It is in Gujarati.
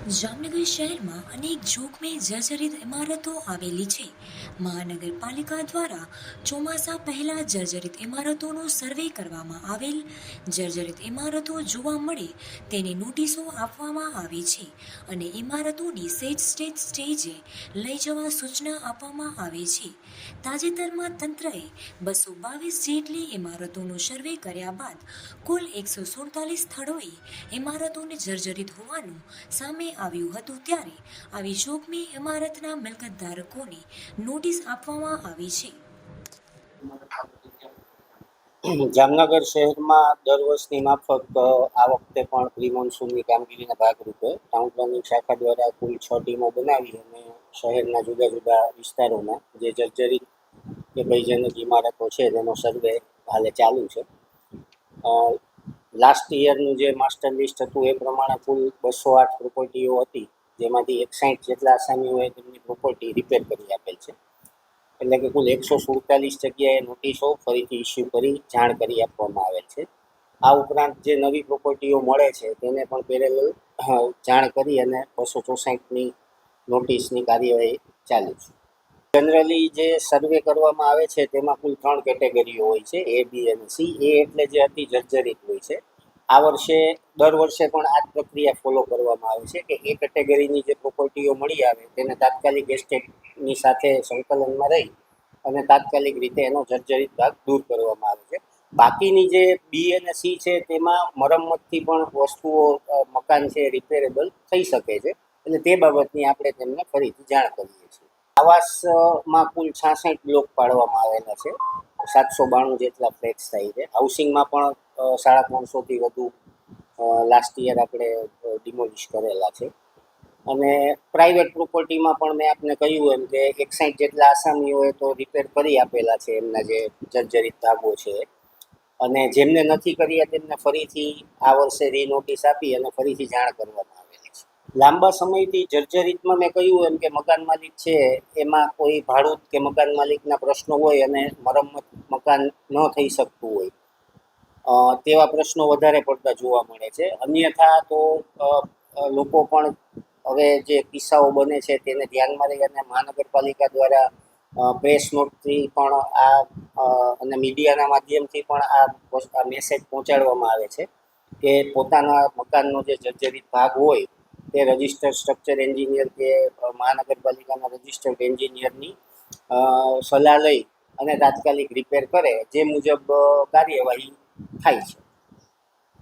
જામનગર શહેરમાં અનેક જોખમી જર્જરિત ઇમારતો આવેલી છે. મહાનગરપાલિકા દ્વારા ચોમાસા પહેલા જર્જરિત ઇમારતોનો સર્વે કરવામાં આવેલ. જર્જરિત ઇમારતો જોવા મળે તેની નોટિસો આપવામાં આવી છે અને ઇમારતોની સ્ટેજે લઈ જવા સૂચના આપવામાં આવી છે. તાજેતરમાં તંત્રએ 222 જેટલી ઇમારતોનો સર્વે કર્યા બાદ કુલ 147 સ્થળોએ ઇમારતોને જર્જરિત હોવાનું સામે આવ્યું હતું. ત્યારે આવી જોખમી ઇમારતના મિલકતધારકોને નોટિસ આપવામાં આવી છે. જામનગર શહેરમાં દર વર્ષની માફક આ વખતે પણ પ્રી મોન્સૂનની કામગીરીના ભાગરૂપે ટાઉન પ્લાનિંગ શાખા દ્વારા કુલ 6 ટીમો બનાવી અને શહેરના જુદા જુદા વિસ્તારોમાં જે જર્જરિત કે ભયજનક ઇમારતો છે તેનો સર્વે હાલે ચાલુ છે. લાસ્ટ યરનું જે માસ્ટર લિસ્ટ હતું એ પ્રમાણે કુલ 208 પ્રોપર્ટીઓ હતી, જેમાંથી 61 જેટલા આસામીઓએ તેમની પ્રોપર્ટી રિપેર કરી આપેલ છે. એટલે કે કુલ 147 જગ્યાએ નોટિસો ફરીથી ઇસ્યુ કરી જાણ કરી આપવામાં આવેલ છે. આ ઉપરાંત જે નવી પ્રોપર્ટીઓ મળે છે તેને પણ પેરેલલ જાણ કરી અને 264ની નોટિસની કાર્યવાહી ચાલુ છે. જનરલી જે સર્વે કરવામાં આવે છે તેમાં કુલ 3 કેટેગરીઓ હોય છે, A, B અને C. A એટલે જે અતિ જર્જરિત હોય છે. આ વર્ષે દર વર્ષે પણ આ જ પ્રક્રિયા ફોલો કરવામાં આવે છે કે એ કેટેગરીની જે પ્રોપર્ટીઓ મળી આવે તેને તાત્કાલિક એસ્ટેટની સાથે સંકલનમાં રહી અને તાત્કાલિક રીતે એનો જર્જરિત ભાગ દૂર કરવામાં આવે છે. બાકીની જે બી અને સી છે તેમાં મરમ્મતથી પણ વસ્તુઓ મકાન છે રિપેરેબલ થઈ શકે છે, એટલે તે બાબતની આપણે તેમને ફરીથી જાણ કરીએ છીએ. આવાસમાં કુલ 66 બ્લોક પાડવામાં આવેલા છે, 792 જેટલા ફ્લેટ્સ થાય છે. હાઉસિંગમાં પણ 350થી વધુ લાસ્ટ યર આપણે ડિમોલિશ કરેલા છે. અને પ્રાઇવેટ પ્રોપર્ટીમાં પણ મેં આપને કહ્યું એમ કે 61 જેટલા આસામીઓએ તો રિપેર કરી આપેલા છે એમના જે જર્જરિત ભાગો છે, અને જેમને નથી કર્યા તેમને ફરીથી આ વર્ષે રીનોટિસ આપી અને ફરીથી જાણ કરવામાં આવેલી છે. લાંબા સમયથી જર્જરિતમાં મેં કહ્યું એમ કે મકાન માલિક છે એમાં કોઈ ભાડૂત કે મકાન માલિકના પ્રશ્નો હોય અને મરમ્મત મકાન ન થઈ શકતું હોય તેવા પ્રશ્નો વધારે પડતા જોવા મળે છે. અન્યથા તો લોકો પણ હવે જે કિસ્સાઓ બને છે તેને ધ્યાનમાં લઈ અને મહાનગરપાલિકા દ્વારા પ્રેસ નોટથી પણ અને મીડિયાના માધ્યમથી પણ આ મેસેજ પહોંચાડવામાં આવે છે કે પોતાના મકાનનો જે જર્જરિત ભાગ હોય તે રજિસ્ટર્ડ સ્ટ્રક્ચર એન્જિનિયર કે મહાનગરપાલિકાના રજિસ્ટર્ડ એન્જિનિયરની સલાહ લઈ અને તાત્કાલિક રિપેર કરે, જે મુજબ કાર્યવાહી થાય છે.